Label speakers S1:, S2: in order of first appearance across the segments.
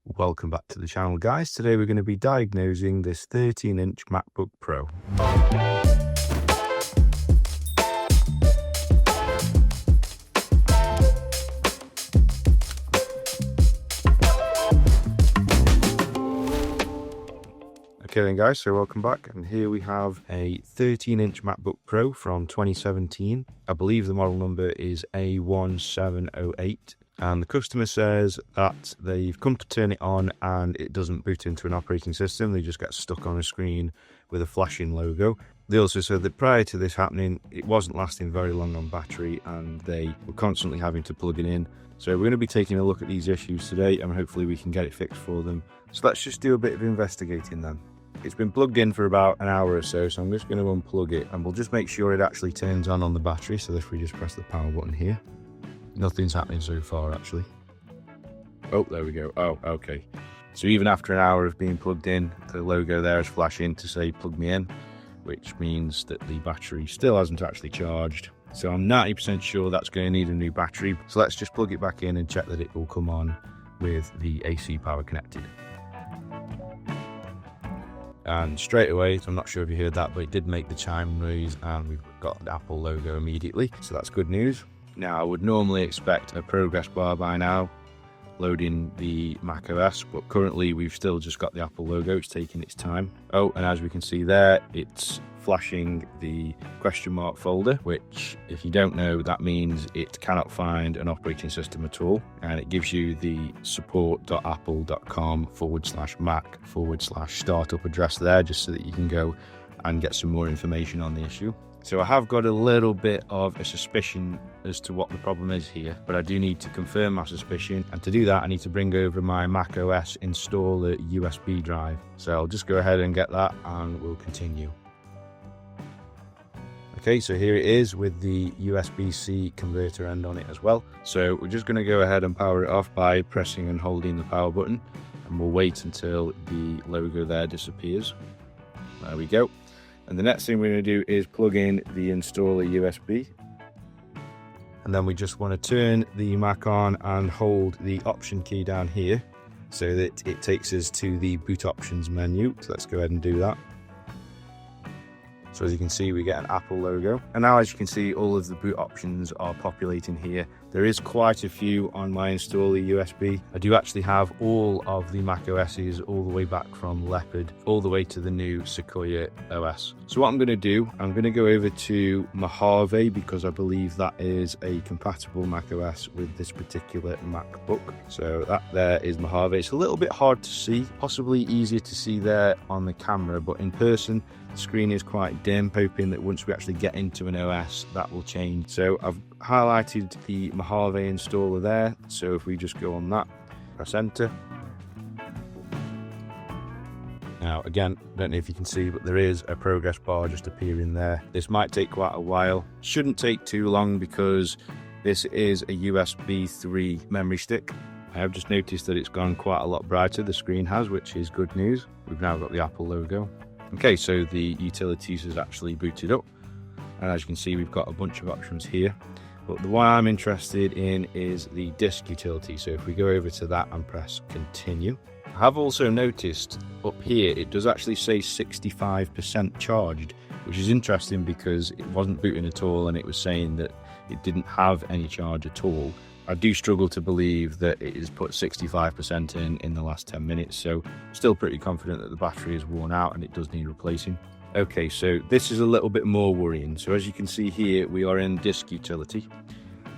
S1: Welcome back to the channel, guys. Today we're going to be diagnosing this 13-inch MacBook Pro. Okay then guys, so welcome back, and here we have a 13-inch MacBook Pro from 2017. I believe the model number is A1708. And the customer says that they've come to turn it on and it doesn't boot into an operating system. They just get stuck on a screen with a flashing logo. They also said that prior to this happening, it wasn't lasting very long on battery and they were constantly having to plug it in. So we're going to be taking a look at these issues today and hopefully we can get it fixed for them. So let's just do a bit of investigating then. It's been plugged in for about an hour or so, so I'm just going to unplug it and we'll just make sure it actually turns on the battery. So if we just press the power button here. Nothing's happening so far, actually. Oh, there we go. Oh, okay. So even after an hour of being plugged in, the logo there is flashing to say plug me in, which means that the battery still hasn't actually charged. So I'm 90% sure that's going to need a new battery. So let's just plug it back in and check that it will come on with the AC power connected. And straight away, so I'm not sure if you heard that, but it did make the chime noise and we've got the Apple logo immediately. So that's good news. Now, I would normally expect a progress bar by now, loading the macOS, but currently we've still just got the Apple logo. It's taking its time. Oh, and as we can see there, it's flashing the question mark folder, which, if you don't know, that means it cannot find an operating system at all. And it gives you the support.apple.com/mac/startup address there, just so that you can go and get some more information on the issue. So I have got a little bit of a suspicion as to what the problem is here, but I do need to confirm my suspicion. And to do that, I need to bring over my macOS installer USB drive. So I'll just go ahead and get that and we'll continue. Okay, so here it is with the USB-C converter end on it as well. So we're just going to go ahead and power it off by pressing and holding the power button. And we'll wait until the logo there disappears. There we go. And the next thing we're going to do is plug in the installer USB. And then we just want to turn the Mac on and hold the option key down here so that it takes us to the boot options menu. So let's go ahead and do that. So as you can see, we get an Apple logo. And now as you can see, all of the boot options are populating here. There is quite a few on my installer USB. I do actually have all of the Mac OSs all the way back from Leopard, all the way to the new Sequoia OS. So what I'm going to do, I'm going to go over to Mojave because I believe that is a compatible Mac OS with this particular MacBook. So that there is Mojave. It's a little bit hard to see, possibly easier to see there on the camera, but in person, the screen is quite dim, hoping that once we actually get into an OS, that will change. So I've highlighted the Mojave installer there. So if we just go on that, press enter. Now again, I don't know if you can see, but there is a progress bar just appearing there. This might take quite a while. Shouldn't take too long because this is a USB 3 memory stick. I have just noticed that it's gone quite a lot brighter, the screen has, which is good news. We've now got the Apple logo. Okay, so the utilities has actually booted up. And as you can see, we've got a bunch of options here. But the one I'm interested in is the disk utility. So if we go over to that and press continue. I have also noticed up here, it does actually say 65% charged, which is interesting because it wasn't booting at all and it was saying that it didn't have any charge at all. I do struggle to believe that it has put 65% in the last 10 minutes, so still pretty confident that the battery is worn out and it does need replacing. Okay, so this is a little bit more worrying. So as you can see here, we are in disk utility,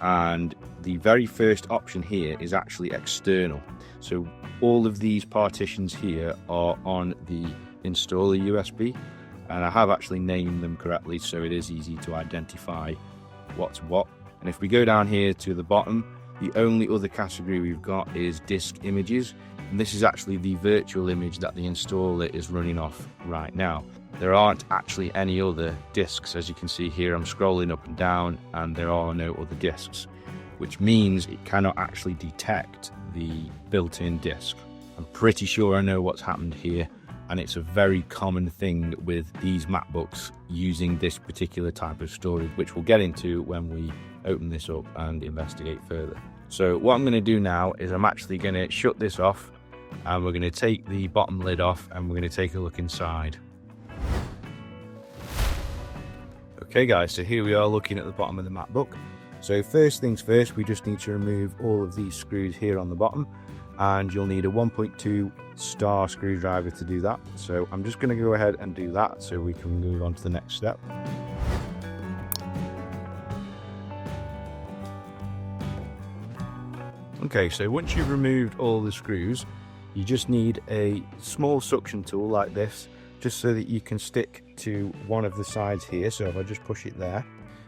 S1: and the very first option here is actually external. So all of these partitions here are on the installer USB, and I have actually named them correctly, so it is easy to identify what's what. And if we go down here to the bottom, the only other category we've got is disk images. And this is actually the virtual image that the installer is running off right now. There aren't actually any other disks. As you can see here, I'm scrolling up and down and there are no other disks, which means it cannot actually detect the built-in disk. I'm pretty sure I know what's happened here. And it's a very common thing with these MacBooks using this particular type of storage, which we'll get into when we open this up and investigate further. So what I'm going to do now is I'm actually going to shut this off and we're going to take the bottom lid off and we're going to take a look inside. Okay guys, so here we are looking at the bottom of the MacBook. So first things first, we just need to remove all of these screws here on the bottom, and you'll need a 1.2 star screwdriver to do that. So I'm just going to go ahead and do that so we can move on to the next step. Okay, so once you've removed all the screws, you just need a small suction tool like this, just so that you can stick to one of the sides here. So if I just push it there,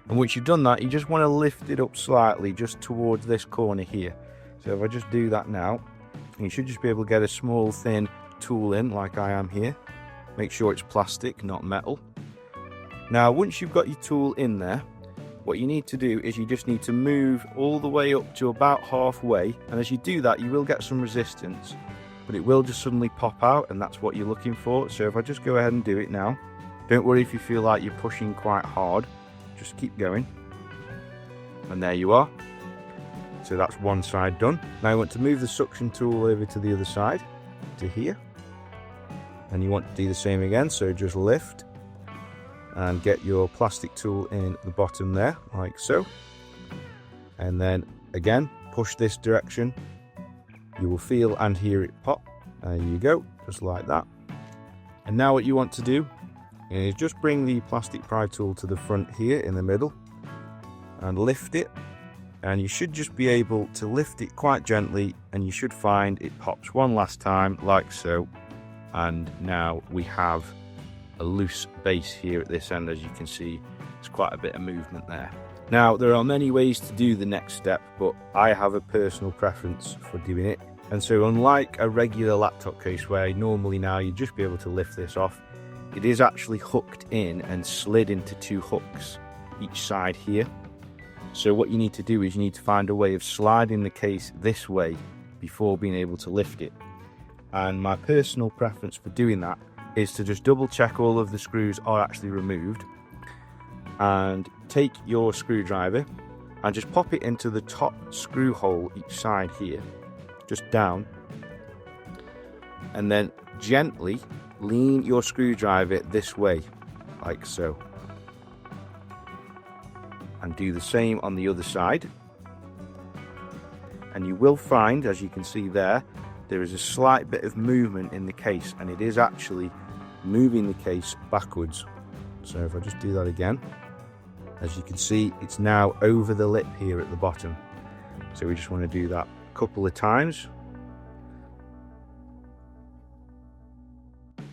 S1: and once you've done that, you just want to lift it up slightly just towards this corner here. So if I just do that now, you should just be able to get a small thin tool in like I am here. Make sure it's plastic, not metal. Now once you've got your tool in there, what you need to do is you just need to move all the way up to about halfway, and as you do that you will get some resistance, but it will just suddenly pop out, and that's what you're looking for. So if I just go ahead and do it now, don't worry if you feel like you're pushing quite hard, just keep going, and there you are. So that's one side done. Now you want to move the suction tool over to the other side, to here, and you want to do the same again. So just lift and get your plastic tool in the bottom there, like so, and then again push this direction. You will feel and hear it pop. There you go, just like that. And now what you want to do is just bring the plastic pry tool to the front here in the middle and lift it, and you should just be able to lift it quite gently, and you should find it pops one last time like so. And now we have a loose base here at this end. As you can see, there's quite a bit of movement there. Now there are many ways to do the next step, but I have a personal preference for doing it. And so unlike a regular laptop case where normally now you'd just be able to lift this off, it is actually hooked in and slid into two hooks each side here. So what you need to do is you need to find a way of sliding the case this way before being able to lift it. And my personal preference for doing that is to just double check all of the screws are actually removed, and take your screwdriver and just pop it into the top screw hole each side here, just down, and then gently lean your screwdriver this way like so, and do the same on the other side. And you will find, as you can see there is a slight bit of movement in the case, and it is actually moving the case backwards. So if I just do that again, as you can see, it's now over the lip here at the bottom. So we just want to do that a couple of times.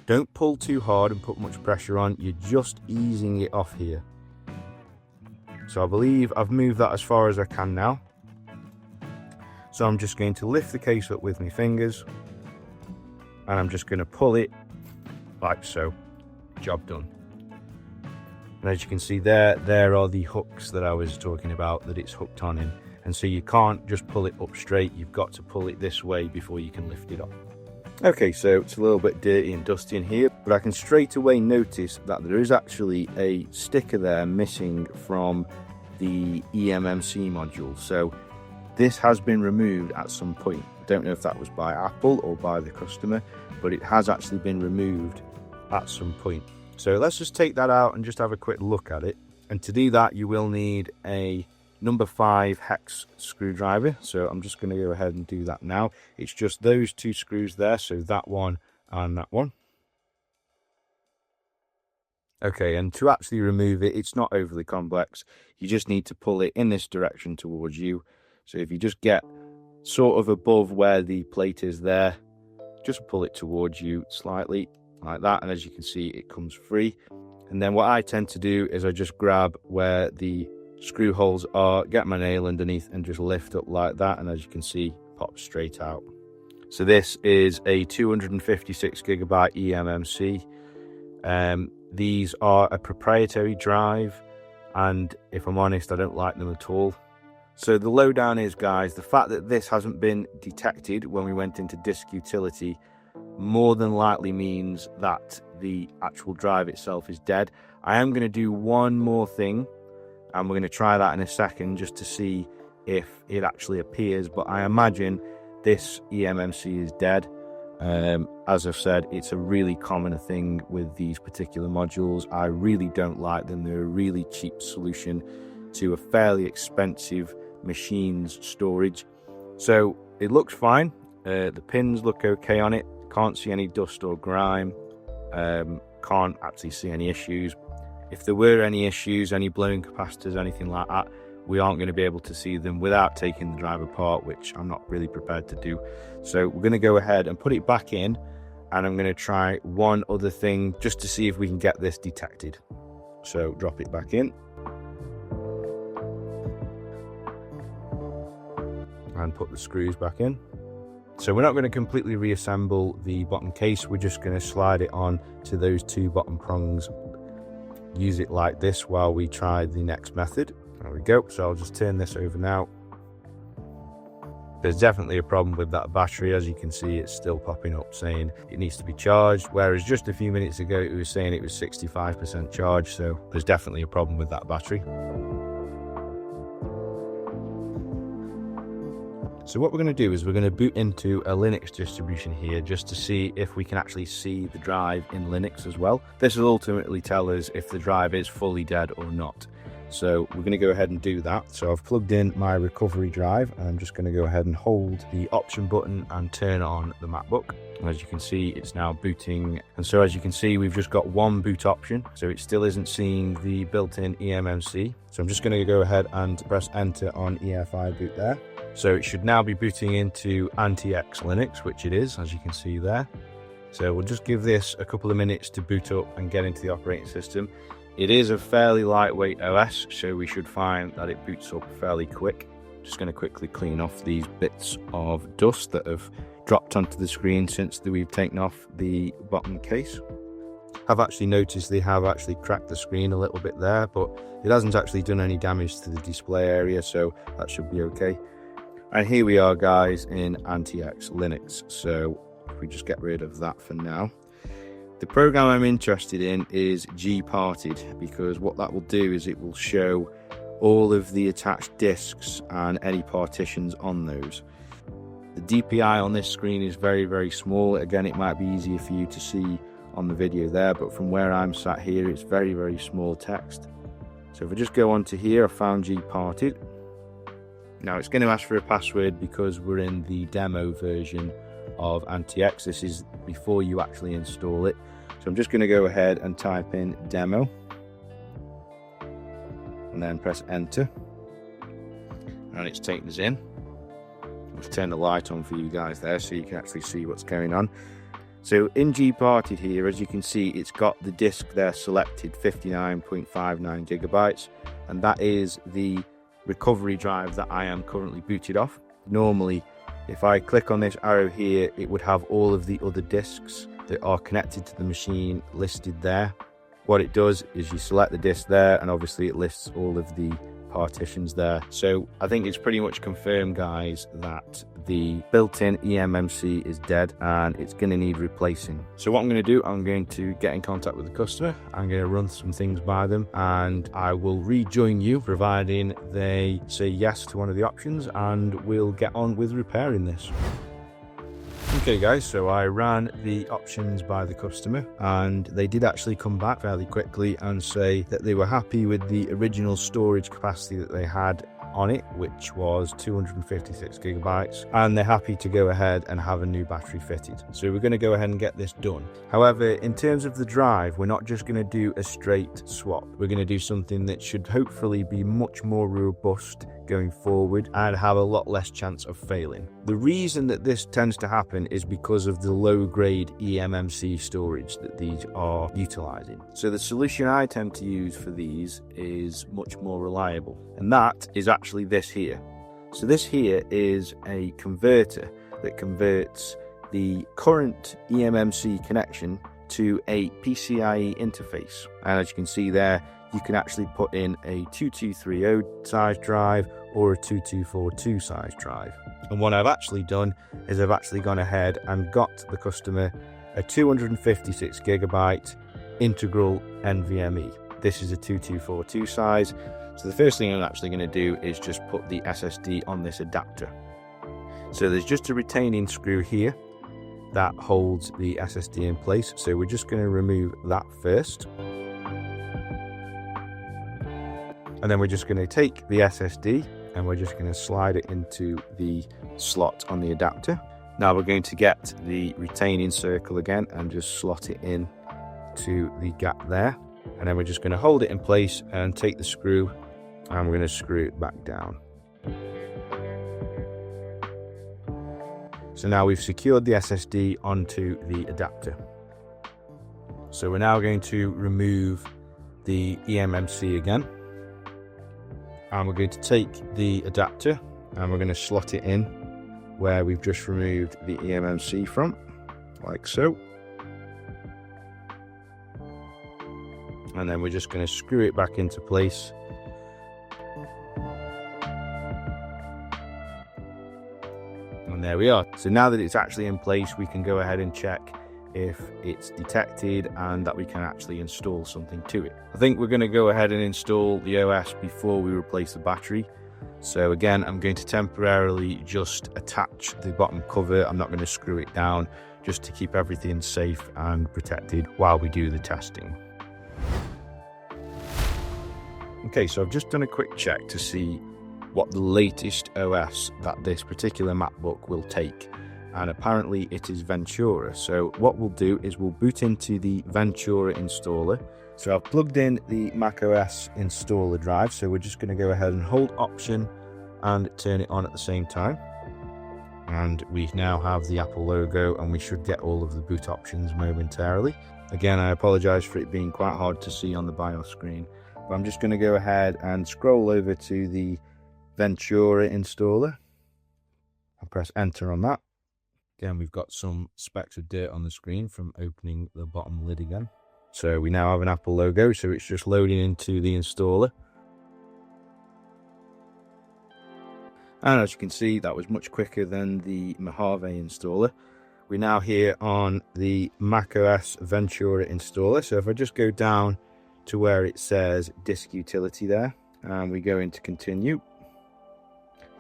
S1: Don't pull too hard and put much pressure on, you're just easing it off here. So I believe I've moved that as far as I can now. So I'm just going to lift the case up with my fingers, and I'm just going to pull it like so. Job done. And as you can see there are the hooks that I was talking about that it's hooked on in. And so you can't just pull it up straight, you've got to pull it this way before you can lift it up. Okay, so it's a little bit dirty and dusty in here, but I can straight away notice that there is actually a sticker there missing from the eMMC module. So this has been removed at some point. I don't know if that was by Apple or by the customer, but it has actually been removed at some point. So let's just take that out and just have a quick look at it. And to do that, you will need a number 5 hex screwdriver. So I'm just going to go ahead and do that now. It's just those two screws there, so that one and that one. Okay, and to actually remove it, it's not overly complex. You just need to pull it in this direction towards you. So if you just get sort of above where the plate is there, just pull it towards you slightly like that, and as you can see, it comes free. And then what I tend to do is I just grab where the screw holes are, get my nail underneath and just lift up like that, and as you can see, pops straight out. So this is a 256 gigabyte eMMC. These are a proprietary drive, and if I'm honest, I don't like them at all. So the lowdown is, guys, the fact that this hasn't been detected when we went into disk utility more than likely means that the actual drive itself is dead. I am going to do one more thing, and we're going to try that in a second just to see if it actually appears, but I imagine this eMMC is dead. As I've said, it's a really common thing with these particular modules. I really don't like them. They're a really cheap solution to a fairly expensive machine's storage. So it looks fine. The pins look okay on it. Can't see any dust or grime. Can't actually see any issues. If there were any issues, any blown capacitors, anything like that, we aren't going to be able to see them without taking the drive apart, which I'm not really prepared to do. So we're going to go ahead and put it back in, and I'm going to try one other thing just to see if we can get this detected. So drop it back in and put the screws back in. So we're not going to completely reassemble the bottom case, we're just going to slide it on to those two bottom prongs, use it like this while we try the next method. There we go. So I'll just turn this over now. There's definitely a problem with that battery. As you can see, it's still popping up saying it needs to be charged, whereas just a few minutes ago it was saying it was 65% charged. So there's definitely a problem with that battery. So what we're going to do is we're going to boot into a Linux distribution here just to see if we can actually see the drive in Linux as well. This will ultimately tell us if the drive is fully dead or not. So we're going to go ahead and do that. So I've plugged in my recovery drive, and I'm just going to go ahead and hold the option button and turn on the MacBook. And as you can see, it's now booting. And so as you can see, we've just got one boot option. So it still isn't seeing the built-in eMMC. So I'm just going to go ahead and press enter on EFI boot there. So it should now be booting into anti-X Linux, which it is, as you can see there. So we'll just give this a couple of minutes to boot up and get into the operating system. It is a fairly lightweight OS, so we should find that it boots up fairly quick. Just going to quickly clean off these bits of dust that have dropped onto the screen since we've taken off the bottom case. I've actually noticed they have actually cracked the screen a little bit there, but it hasn't actually done any damage to the display area, so that should be okay. And here we are, guys, in anti-X Linux. So if we just get rid of that for now. The program I'm interested in is gparted, because what that will do is it will show all of the attached disks and any partitions on those. The DPI on this screen is very, very small. Again, it might be easier for you to see on the video there, but from where I'm sat here, it's very, very small text. So if I just go on to here, I found gparted. Now it's going to ask for a password because we're in the demo version of anti-X. This is before you actually install it. So I'm just going to go ahead and type in demo and then press enter, and it's taken us in. Let's turn the light on for you guys there so you can actually see what's going on. So in gparted here, as you can see, it's got the disk there selected, 59.59 gigabytes, and that is the recovery drive that I am currently booted off. Normally, if I click on this arrow here, it would have all of the other disks that are connected to the machine listed there. What it does is you select the disk there, and obviously it lists all of the partitions there. So I think it's pretty much confirmed, guys, that the built-in eMMC is dead and it's going to need replacing. So what I'm going to do, I'm going to get in contact with the customer. I'm going to run some things by them, and I will rejoin you providing they say yes to one of the options, and we'll get on with repairing this. Okay guys, so I ran the options by the customer, and they did actually come back fairly quickly and say that they were happy with the original storage capacity that they had on it, which was 256 gigabytes, and they're happy to go ahead and have a new battery fitted. So we're going to go ahead and get this done. However, in terms of the drive, we're not just going to do a straight swap. We're going to do something that should hopefully be much more robust going forward and have a lot less chance of failing. The reason that this tends to happen is because of the low grade eMMC storage that these are utilizing. So the solution I tend to use for these is much more reliable, and that is actually this here. So this here is a converter that converts the current eMMC connection to a PCIe interface, and as you can see there, you can actually put in a 2230 size drive or a 2242 size drive. And what I've actually done is I've actually gone ahead and got the customer a 256 gigabyte integral NVMe. This is a 2242 size. So the first thing I'm actually going to do is just put the SSD on this adapter. So there's just a retaining screw here, that holds the SSD in place. So we're just going to remove that first. And then we're just going to take the SSD and we're just going to slide it into the slot on the adapter. Now we're going to get the retaining circle again and just slot it in to the gap there. And then we're just going to hold it in place and take the screw and we're going to screw it back down. So now we've secured the SSD onto the adapter. So we're now going to remove the eMMC again. And we're going to take the adapter and we're going to slot it in where we've just removed the eMMC from, like so. And then we're just going to screw it back into place. And there we are. So now that it's actually in place, we can go ahead and check if it's detected and that we can actually install something to it. I think we're going to go ahead and install the OS before we replace the battery. So again, I'm going to temporarily just attach the bottom cover. I'm not going to screw it down, just to keep everything safe and protected while we do the testing. Okay, so I've just done a quick check to see what the latest OS that this particular MacBook will take. And apparently it is Ventura. So what we'll do is we'll boot into the Ventura installer. So I've plugged in the macOS installer drive. So we're just going to go ahead and hold Option and turn it on at the same time. And we now have the Apple logo and we should get all of the boot options momentarily. Again, I apologize for it being quite hard to see on the BIOS screen. But I'm just going to go ahead and scroll over to the Ventura installer and press enter on that. Again, we've got some specks of dirt on the screen from opening the bottom lid again. So we now have an Apple logo, so it's just loading into the installer. And as you can see, that was much quicker than the Mojave installer. We're now here on the macOS Ventura installer. So if I just go down to where it says disk utility there, and we go into continue.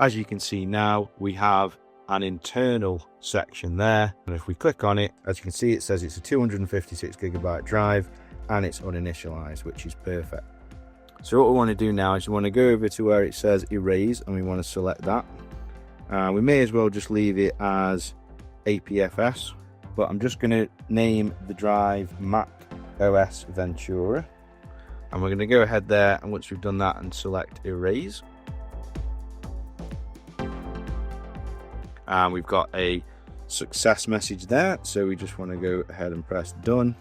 S1: As you can see now, we have an internal section there, and if we click on it, as you can see, it says it's a 256 gigabyte drive and it's uninitialized, which is perfect. So what we want to do now is we want to go over to where it says erase and we want to select that. We may as well just leave it as APFS, but I'm just going to name the drive macOS Ventura, and we're going to go ahead there, and once we've done that, and select erase. And we've got a success message there, so we just want to go ahead and press done.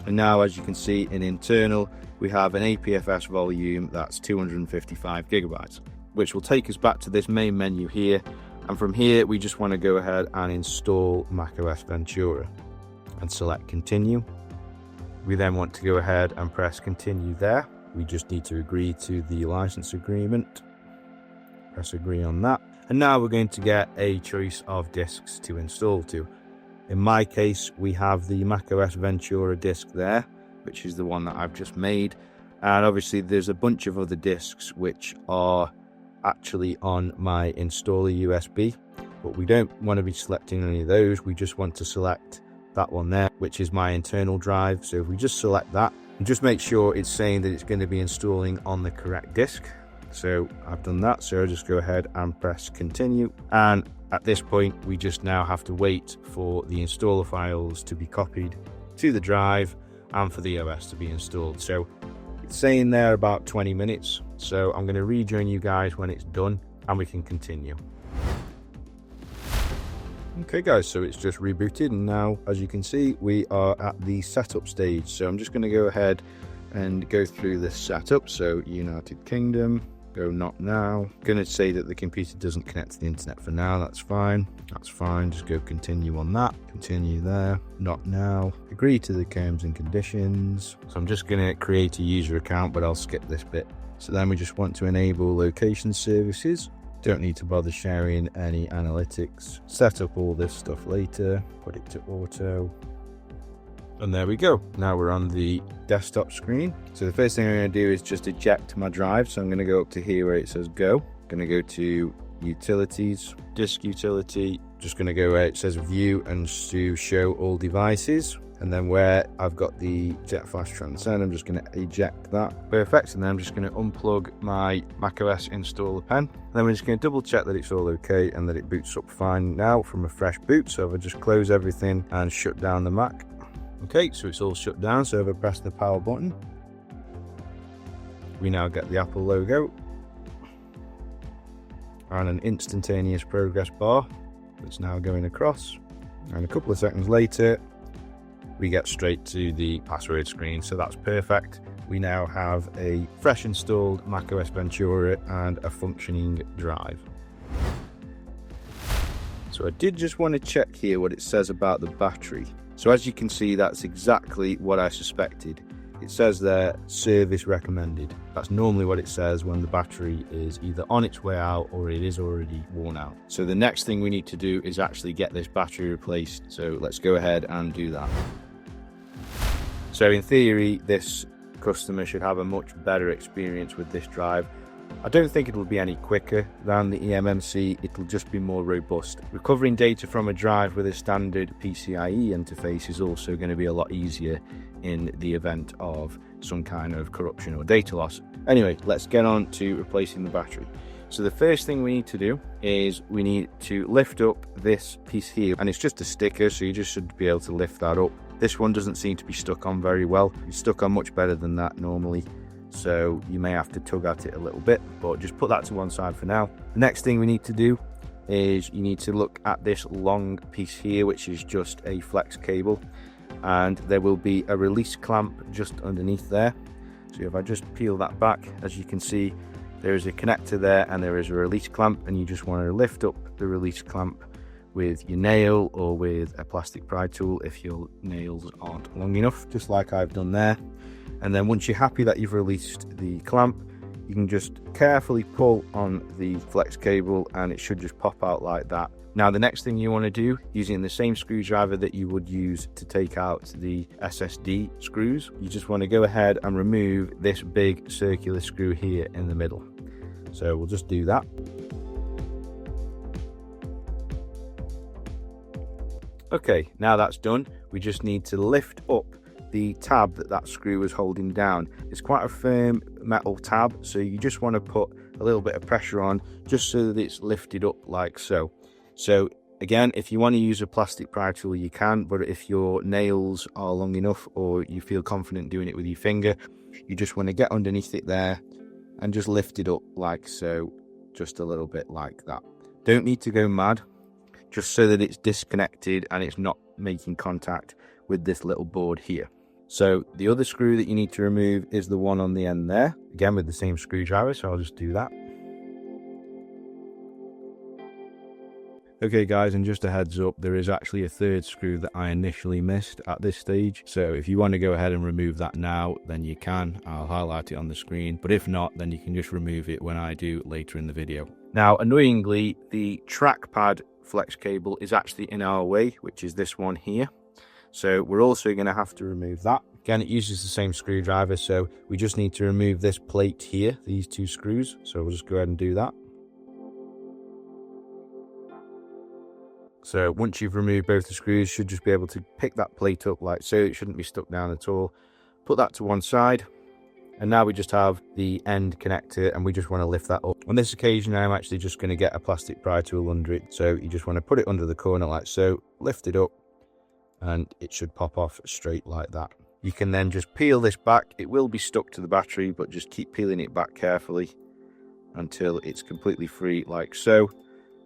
S1: And now, as you can see, in internal we have an APFS volume that's 255 gigabytes, which will take us back to this main menu here, and from here we just want to go ahead and install macOS Ventura and select continue. We then want to go ahead and press continue there. We just need to agree to the license agreement. Press agree on that. And now we're going to get a choice of disks to install to. In my case, we have the macOS Ventura disk there, which is the one that I've just made. And obviously there's a bunch of other disks which are actually on my installer USB, but we don't want to be selecting any of those. We just want to select that one there, which is my internal drive. So if we just select that and just make sure it's saying that it's going to be installing on the correct disk. So I've done that, so I'll just go ahead and press continue. And at this point, we just now have to wait for the installer files to be copied to the drive and for the OS to be installed. So it's saying there about 20 minutes. So I'm going to rejoin you guys when it's done and we can continue. Okay guys, so it's just rebooted, and now as you can see, we are at the setup stage. So I'm just going to go ahead and go through this setup. So United Kingdom, go not now. Going to say that the computer doesn't connect to the internet for now. That's fine. Just go continue on that. Continue there. Not now. Agree to the terms and conditions. So I'm just going to create a user account, but I'll skip this bit. So then we just want to enable location services. Don't need to bother sharing any analytics. Set up all this stuff later. Put it to auto. And there we go. Now we're on the desktop screen. So the first thing I'm going to do is just eject my drive. So I'm going to go up to here where it says go. I'm going to go to utilities, disk utility, just going to go where it says view and to show all devices. And then where I've got the Jet Flash Transcend, I'm just going to eject that. Perfect. And then I'm just going to unplug my macOS installer pen. And then we're just going to double check that it's all okay and that it boots up fine now from a fresh boot. So if I just close everything and shut down the Mac. Okay, so it's all shut down. So if I press the power button, we now get the Apple logo and an instantaneous progress bar that's now going across. And a couple of seconds later, we get straight to the password screen. So that's perfect. We now have a fresh installed macOS Ventura and a functioning drive. So I did just want to check here what it says about the battery. So as you can see, that's exactly what I suspected. It says there, service recommended. That's normally what it says when the battery is either on its way out or it is already worn out. So the next thing we need to do is actually get this battery replaced. So let's go ahead and do that. So in theory, this customer should have a much better experience with this drive. I don't think it'll be any quicker than the eMMC, it'll just be more robust. Recovering data from a drive with a standard PCIe interface is also going to be a lot easier in the event of some kind of corruption or data loss. Anyway, let's get on to replacing the battery. So the first thing we need to do is we need to lift up this piece here, and it's just a sticker, so you just should be able to lift that up. This one doesn't seem to be stuck on very well. It's stuck on much better than that normally, so you may have to tug at it a little bit, but just put that to one side for now. The next thing we need to do is you need to look at this long piece here, which is just a flex cable, and there will be a release clamp just underneath there. So if I just peel that back, as you can see, there is a connector there and there is a release clamp, and you just want to lift up the release clamp with your nail or with a plastic pry tool if your nails aren't long enough, just like I've done there. And then once you're happy that you've released the clamp, you can just carefully pull on the flex cable and it should just pop out like that. Now the next thing you want to do, using the same screwdriver that you would use to take out the SSD screws, you just want to go ahead and remove this big circular screw here in the middle. So we'll just do that. Okay, now that's done, we just need to lift up the tab that screw was holding down. It's quite a firm metal tab, so you just want to put a little bit of pressure on just so that it's lifted up like so. So again, if you want to use a plastic pry tool, you can, but if your nails are long enough or you feel confident doing it with your finger, you just want to get underneath it there and just lift it up like so, just a little bit like that. Don't need to go mad, just so that it's disconnected and it's not making contact with this little board here. So the other screw that you need to remove is the one on the end there, again with the same screwdriver, so I'll just do that. Okay guys, and just a heads up, there is actually a third screw that I initially missed at this stage, so if you want to go ahead and remove that now, then you can. I'll highlight it on the screen, but if not, then you can just remove it when I do later in the video. Now annoyingly, the trackpad flex cable is actually in our way, which is this one here. So we're also going to have to remove that. Again, it uses the same screwdriver, so we just need to remove this plate here, these two screws. So we'll just go ahead and do that. So once you've removed both the screws, you should just be able to pick that plate up like so. It shouldn't be stuck down at all. Put that to one side. And now we just have the end connector and we just want to lift that up. On this occasion, I'm actually just going to get a plastic pry tool under it. So you just want to put it under the corner like so, lift it up, and it should pop off straight like that. You can then just peel this back. It will be stuck to the battery, but just keep peeling it back carefully until it's completely free like so.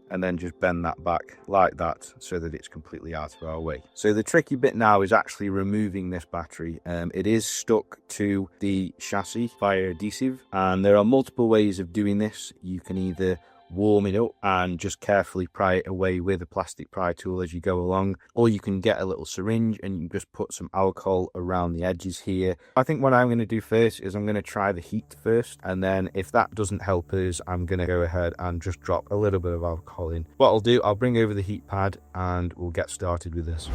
S1: And then just bend that back like that so that it's completely out of our way. So the tricky bit now is actually removing this battery. It is stuck to the chassis via adhesive, and there are multiple ways of doing this. You can either warm it up and just carefully pry it away with a plastic pry tool as you go along, or you can get a little syringe and you just put some alcohol around the edges here. I think what I'm going to do first is I'm going to try the heat first, and then if that doesn't help us, I'm going to go ahead and just drop a little bit of alcohol in. What I'll do, I'll bring over the heat pad and we'll get started with this.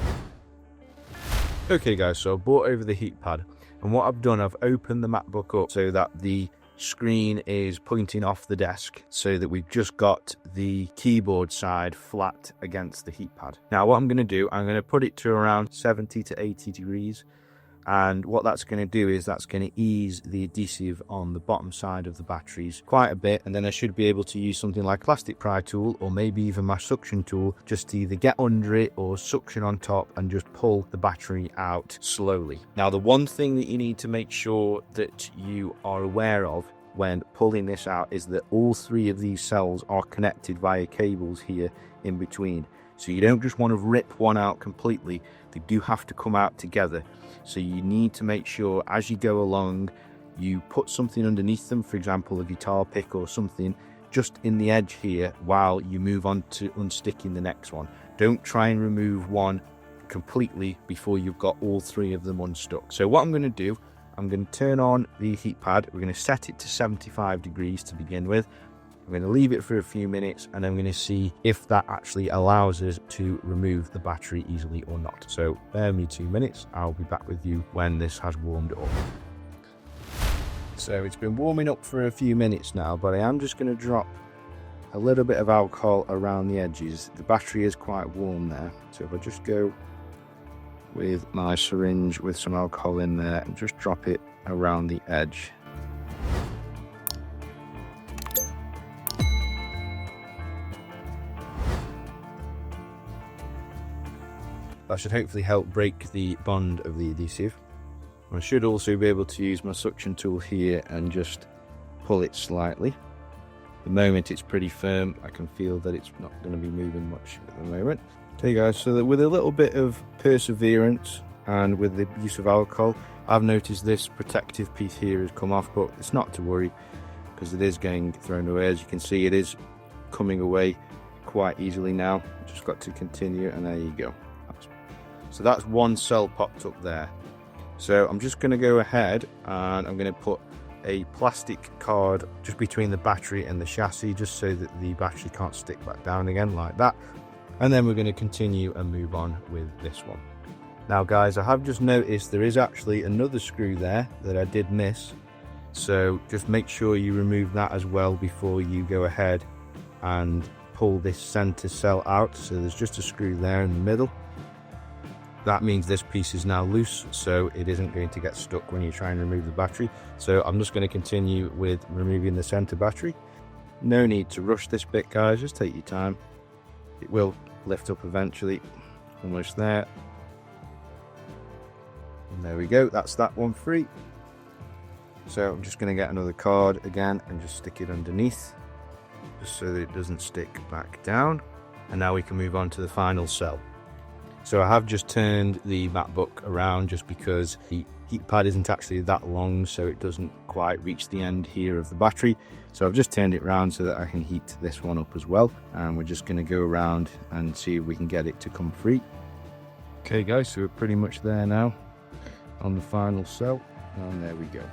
S1: Okay guys, so I brought over the heat pad, and what I've done, I've opened the MacBook up so that the screen is pointing off the desk so that we've just got the keyboard side flat against the heat pad. Now what I'm going to do, I'm going to put it to around 70 to 80 degrees. And what that's going to do is that's going to ease the adhesive on the bottom side of the batteries quite a bit, and then I should be able to use something like plastic pry tool or maybe even my suction tool just to either get under it or suction on top and just pull the battery out slowly. Now the one thing that you need to make sure that you are aware of when pulling this out is that all three of these cells are connected via cables here in between. So you don't just want to rip one out completely, they do have to come out together. So you need to make sure as you go along, you put something underneath them, for example, a guitar pick or something, just in the edge here while you move on to unsticking the next one. Don't try and remove one completely before you've got all three of them unstuck. So what I'm going to do, I'm going to turn on the heat pad. We're going to set it to 75 degrees to begin with. I'm going to leave it for a few minutes and I'm going to see if that actually allows us to remove the battery easily or not. So bear me 2 minutes. I'll be back with you when this has warmed up. So it's been warming up for a few minutes now, but I am just going to drop a little bit of alcohol around the edges. The battery is quite warm there. So if I just go with my syringe with some alcohol in there and just drop it around the edge. That should hopefully help break the bond of the adhesive. I should also be able to use my suction tool here and just pull it slightly. At the moment it's pretty firm. I can feel that it's not going to be moving much at the moment. Okay guys, so that with a little bit of perseverance and with the use of alcohol, I've noticed this protective piece here has come off, but it's not to worry because it is getting thrown away. As you can see, it is coming away quite easily now. Just got to continue, and there you go. So that's one cell popped up there. So I'm just going to go ahead and I'm going to put a plastic card just between the battery and the chassis, just so that the battery can't stick back down again like that. And then we're going to continue and move on with this one. Now guys, I have just noticed there is actually another screw there that I did miss. So just make sure you remove that as well before you go ahead and pull this center cell out. So there's just a screw there in the middle. That means this piece is now loose, so it isn't going to get stuck when you try and remove the battery. So I'm just going to continue with removing the center battery. No need to rush this bit guys, just take your time. It will lift up eventually. Almost there. And there we go, that's that one free. So I'm just going to get another card again and just stick it underneath, just so that it doesn't stick back down. And now we can move on to the final cell. So I have just turned the MacBook around just because the heat pad isn't actually that long, so it doesn't quite reach the end here of the battery. So I've just turned it around so that I can heat this one up as well. And we're just going to go around and see if we can get it to come free. Okay guys, so we're pretty much there now on the final cell, and there we go.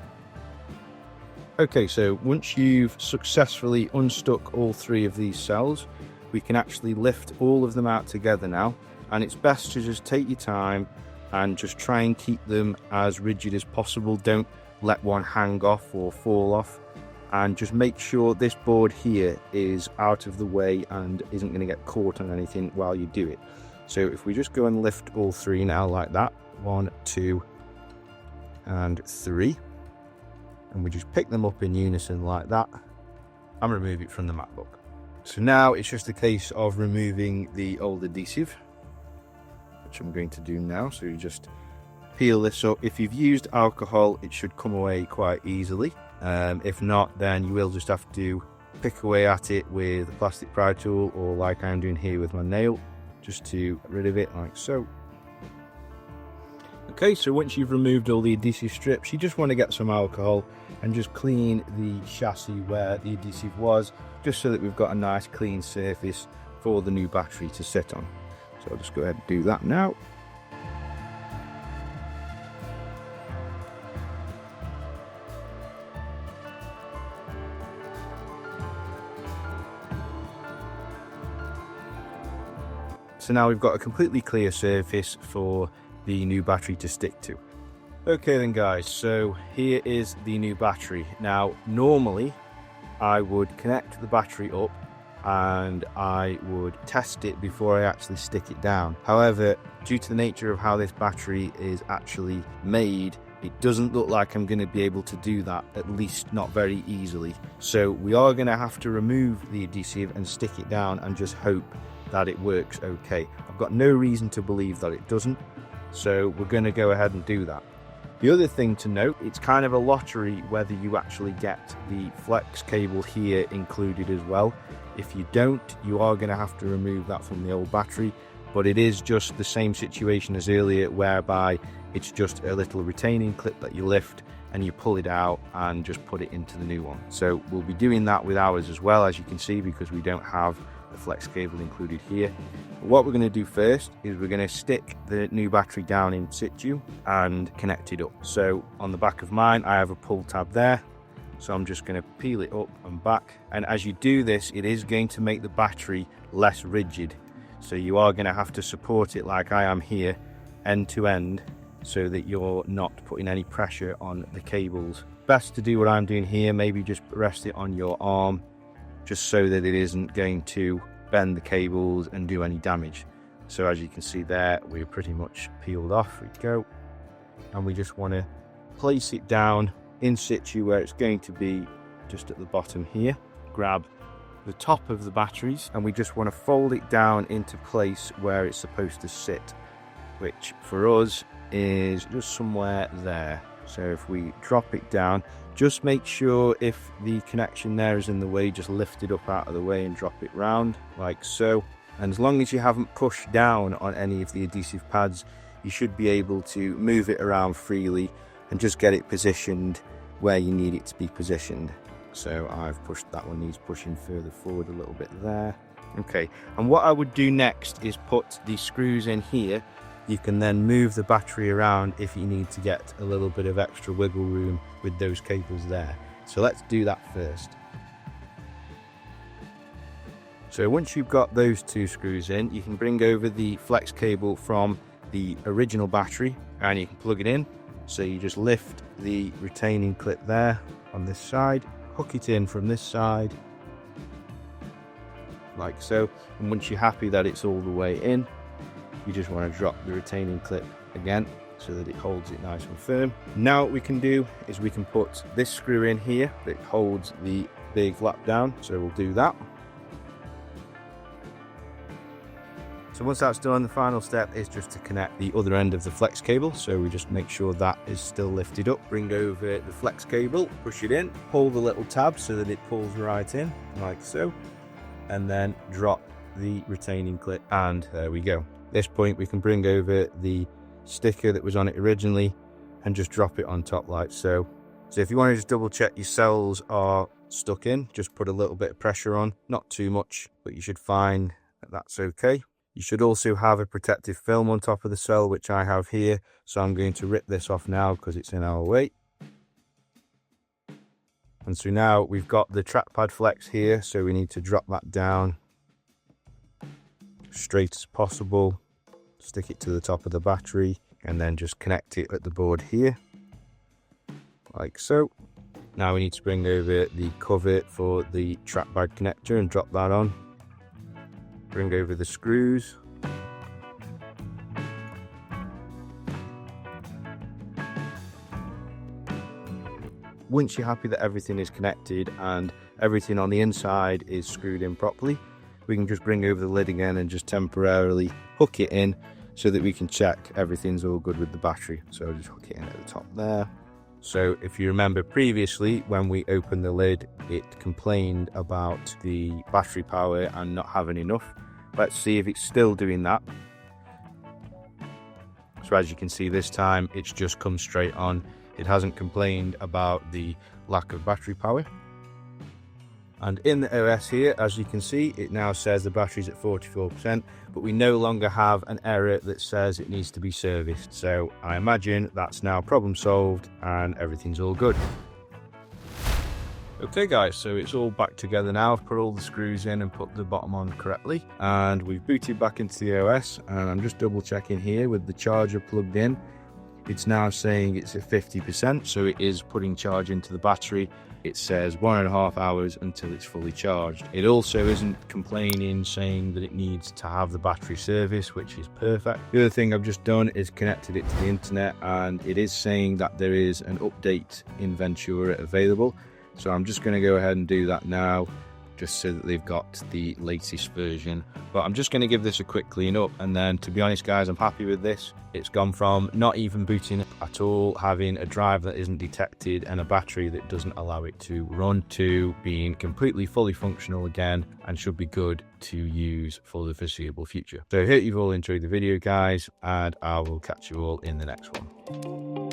S1: Okay, so once you've successfully unstuck all three of these cells, we can actually lift all of them out together now. And it's best to just take your time and just try and keep them as rigid as possible. Don't let one hang off or fall off, and just make sure this board here is out of the way and isn't going to get caught on anything while you do it. So if we just go and lift all three now like that, 1, 2 and 3, and we just pick them up in unison like that and remove it from the MacBook. So now it's just a case of removing the old adhesive, which I'm going to do now. So you just peel this up. If you've used alcohol, it should come away quite easily. If not, then you will just have to pick away at it with a plastic pry tool, or like I'm doing here with my nail, just to get rid of it like so. Okay, so once you've removed all the adhesive strips, you just want to get some alcohol and just clean the chassis where the adhesive was, just so that we've got a nice clean surface for the new battery to sit on. So I'll just go ahead and do that now. So now we've got a completely clear surface for the new battery to stick to. Okay then guys, so here is the new battery. Now normally I would connect the battery up and I would test it before I actually stick it down. However, due to the nature of how this battery is actually made, it doesn't look like I'm going to be able to do that, at least not very easily. So we are going to have to remove the adhesive and stick it down and just hope that it works okay. I've got no reason to believe that it doesn't, so we're going to go ahead and do that. The other thing to note, it's kind of a lottery whether you actually get the flex cable here included as well. If you don't, you are going to have to remove that from the old battery, but it is just the same situation as earlier, whereby it's just a little retaining clip that you lift and you pull it out and just put it into the new one. So we'll be doing that with ours as well, as you can see, because we don't have the flex cable included here. What we're going to do first is we're going to stick the new battery down in situ and connect it up. So on the back of mine I have a pull tab there, so I'm just going to peel it up and back, and as you do this it is going to make the battery less rigid, so you are going to have to support it like I am here, end to end, so that you're not putting any pressure on the cables. Best to do what I'm doing here, maybe just rest it on your arm, just so that it isn't going to bend the cables and do any damage. So as you can see there, we're pretty much peeled off. We go, and we just want to place it down in situ where it's going to be, just at the bottom here. Grab the top of the batteries and we just want to fold it down into place where it's supposed to sit, which for us is just somewhere there. So if we drop it down, just make sure if the connection there is in the way, just lift it up out of the way and drop it round like so. And as long as you haven't pushed down on any of the adhesive pads, you should be able to move it around freely and just get it positioned where you need it to be positioned. So I've pushed, that one needs pushing further forward a little bit there. Okay, and what I would do next is put the screws in here. You can then move the battery around if you need to get a little bit of extra wiggle room with those cables there. So let's do that first. So once you've got those two screws in, you can bring over the flex cable from the original battery and you can plug it in. So you just lift the retaining clip there on this side, hook it in from this side like so, and once you're happy that it's all the way in, you just want to drop the retaining clip again so that it holds it nice and firm. Now what we can do is we can put this screw in here that holds the big flap down, so we'll do that. So once that's done, the final step is just to connect the other end of the flex cable, so we just make sure that is still lifted up. Bring over the flex cable, push it in, pull the little tab so that it pulls right in like so, and then drop the retaining clip, and there we go. At this point we can bring over the sticker that was on it originally and just drop it on top like so. So if you want to just double check your cells are stuck in, just put a little bit of pressure on, not too much, but you should find that that's okay. You should also have a protective film on top of the cell, which I have here, so I'm going to rip this off now because it's in our way. And so now we've got the trackpad flex here, so we need to drop that down straight as possible, stick it to the top of the battery, and then just connect it at the board here like so. Now we need to bring over the cover for the trackpad connector and drop that on. Bring over the screws, once you're happy that everything is connected and everything on the inside is screwed in properly, we can just bring over the lid again and just temporarily hook it in so that we can check everything's all good with the battery. So I'll just hook it in at the top there. So if you remember previously, when we opened the lid, it complained about the battery power and not having enough. Let's see if it's still doing that. So as you can see, this time it's just come straight on. It hasn't complained about the lack of battery power. And in the OS here, as you can see, it now says the battery's at 44%, but we no longer have an error that says it needs to be serviced. So I imagine that's now problem solved and everything's all good. Okay guys, so it's all back together now. I've put all the screws in and put the bottom on correctly, and we've booted back into the OS, and I'm just double checking here with the charger plugged in. It's now saying it's at 50%, so it is putting charge into the battery. It says 1.5 hours until it's fully charged. It also isn't complaining, saying that it needs to have the battery service, which is perfect. The other thing I've just done is connected it to the internet, and it is saying that there is an update in Ventura available. So I'm just going to go ahead and do that now, just so that they've got the latest version. But I'm just going to give this a quick clean up, and then, to be honest guys, I'm happy with this. It's gone from not even booting up at all, having a drive that isn't detected and a battery that doesn't allow it to run, to being completely fully functional again, and should be good to use for the foreseeable future. So I hope you've all enjoyed the video guys, and I will catch you all in the next one.